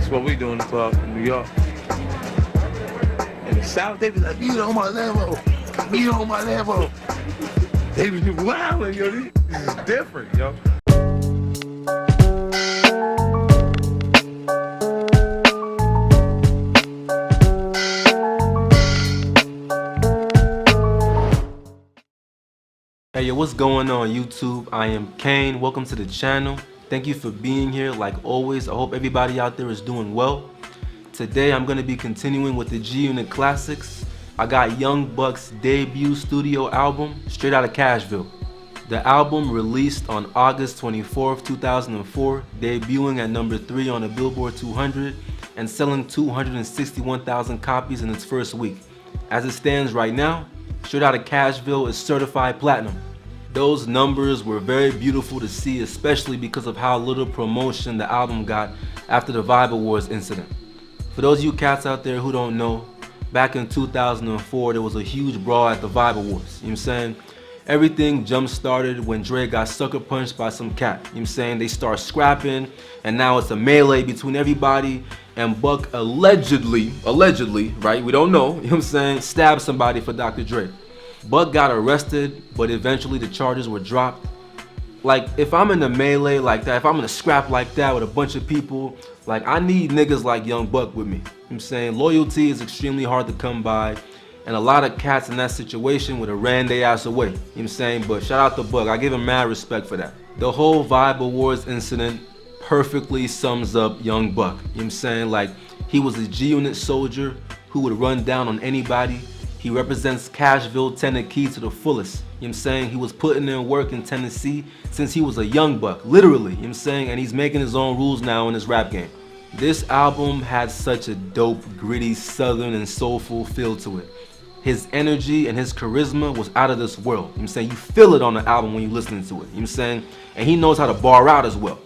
That's what we do in the club in New York. In the South, they be like, "You on my level, you on my level." They be wilding, yo. This is different, yo. Hey yo, what's going on YouTube? I am Kane. Welcome to the channel. Thank you for being here. Like always, I hope everybody out there is doing well. Today I'm going to be continuing with the G Unit classics. I got Young Buck's debut studio album, Straight Outta Cashville. The album released on August 24th, 2004, debuting at number 3 on the Billboard 200 and selling 261,000 copies in its first week. As it stands right now, Straight Outta Cashville is certified platinum. Those numbers were very beautiful to see, especially because of how little promotion the album got after the Vibe Awards incident. For those of you cats out there who don't know, back in 2004 there was a huge brawl at the Vibe Awards, you know what I'm saying? Everything jump started when Dre got sucker punched by some cat, you know what I'm saying? They start scrapping and now it's a melee between everybody, and Buck allegedly, right, we don't know, you know what I'm saying, stabbed somebody for Dr. Dre. Buck got arrested, but eventually the charges were dropped. Like, if I'm in a melee like that, if I'm in a scrap like that with a bunch of people, like, I need niggas like Young Buck with me. You know what I'm saying? Loyalty is extremely hard to come by, and a lot of cats in that situation would have ran their ass away. You know what I'm saying? But shout out to Buck. I give him mad respect for that. The whole Vibe Awards incident perfectly sums up Young Buck. You know what I'm saying? Like, he was a G-Unit soldier who would run down on anybody. He represents Cashville, Tennessee to the fullest. You know what I'm saying? He was putting in work in Tennessee since he was a young buck, literally, you know what I'm saying? And he's making his own rules now in his rap game. This album had such a dope, gritty, southern, and soulful feel to it. His energy and his charisma was out of this world. You know what I'm saying? You feel it on the album when you're listening to it. You know what I'm saying? And he knows how to bar out as well.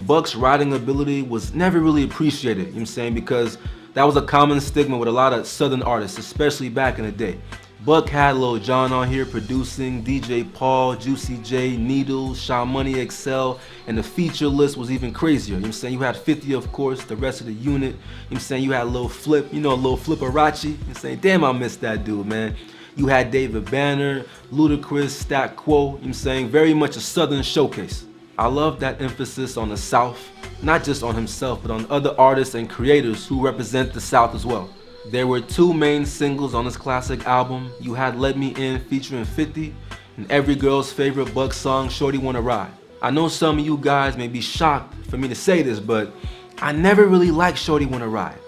Buck's writing ability was never really appreciated, you know what I'm saying? Because that was a common stigma with a lot of southern artists, especially back in the day. Buck had Lil Jon on here producing, DJ Paul, Juicy J, Needles, Shaw Money XL, and the feature list was even crazier. You know what I'm saying? You had 50, of course, the rest of the unit. You know what I'm saying? You had Lil Flip, you know, Lil Fliparachi. You know what I'm saying? Damn, I miss that dude, man. You had David Banner, Ludacris, Stat Quo, you know what I'm saying? Very much a southern showcase. I love that emphasis on the South, not just on himself, but on other artists and creators who represent the South as well. There were 2 main singles on this classic album. You had Let Me In featuring 50, and every girl's favorite Buck song, Shorty Wanna Ride. I know some of you guys may be shocked for me to say this, but I never really liked Shorty Wanna Ride.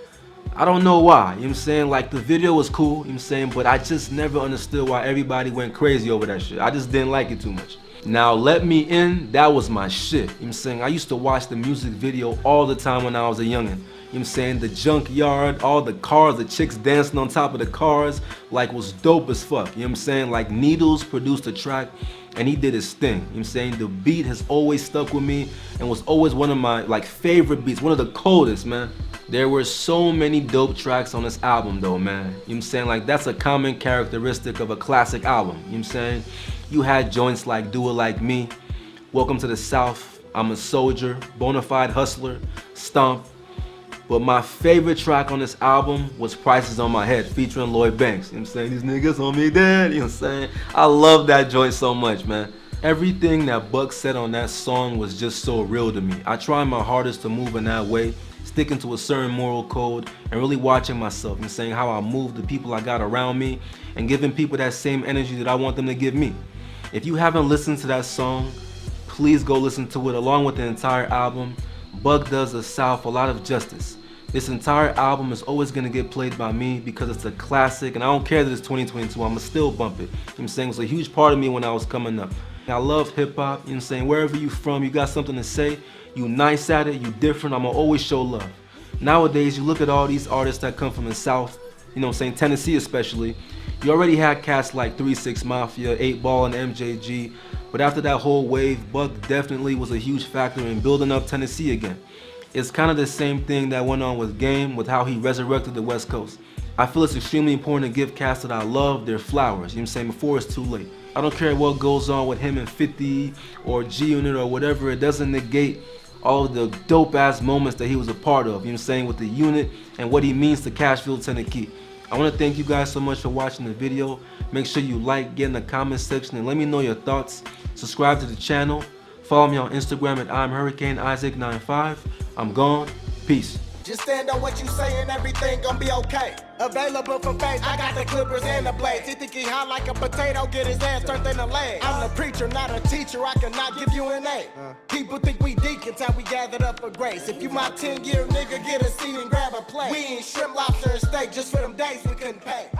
I don't know why, you know what I'm saying? Like, the video was cool, you know what I'm saying, but I just never understood why everybody went crazy over that shit. I just didn't like it too much. Now, Let Me In, that was my shit, you know what I'm saying? I used to watch the music video all the time when I was a youngin'. You know what I'm saying? The junkyard, all the cars, the chicks dancing on top of the cars, like, was dope as fuck, you know what I'm saying? Like, Needles produced the track and he did his thing, you know what I'm saying? The beat has always stuck with me and was always one of my, like, favorite beats, one of the coldest, man. There were so many dope tracks on this album though, man. You know what I'm saying? Like, that's a common characteristic of a classic album, you know what I'm saying? You had joints like Do It Like Me, Welcome to the South, I'm a Soldier, Bonafide Hustler, Stomp. But my favorite track on this album was Prices on My Head featuring Lloyd Banks. You know what I'm saying? These niggas on me dead, you know what I'm saying? I love that joint so much, man. Everything that Buck said on that song was just so real to me. I tried my hardest to move in that way, sticking to a certain moral code and really watching myself and saying how I move the people I got around me and giving people that same energy that I want them to give me. If you haven't listened to that song, please go listen to it along with the entire album. Buck does the South a lot of justice. This entire album is always gonna get played by me because it's a classic, and I don't care that it's 2022, I'ma still bump it. You know what I'm saying? It was a huge part of me when I was coming up. I love hip hop, you know what I'm saying? Wherever you from, you got something to say, you nice at it, you different, I'ma always show love. Nowadays, you look at all these artists that come from the South, you know what I'm saying, Tennessee especially. You already had cats like 3 6 Mafia, 8 Ball, and MJG, but after that whole wave, Buck definitely was a huge factor in building up Tennessee again. It's kind of the same thing that went on with Game, with how he resurrected the West Coast. I feel it's extremely important to give cats that I love their flowers, you know what I'm saying, before it's too late. I don't care what goes on with him and 50 or G Unit or whatever, it doesn't negate all of the dope ass moments that he was a part of, you know what I'm saying, with the unit and what he means to Cashville, Tennessee. I want to thank you guys so much for watching the video. Make sure you like, get in the comment section, and let me know your thoughts. Subscribe to the channel. Follow me on Instagram at I'm Hurrikane Isaac95. I'm gone. Peace. Just stand on what you say and everything gon' be okay. Available for face, I got the clippers and the blades. He think he hot like a potato, get his ass turned in a leg. I'm the preacher, not a teacher, I cannot give you an A. People think we deacons, how we gathered up for grace. If you my 10-year nigga, get a seat and grab a plate. We ain't shrimp, lobster, and steak just for them days we couldn't pay.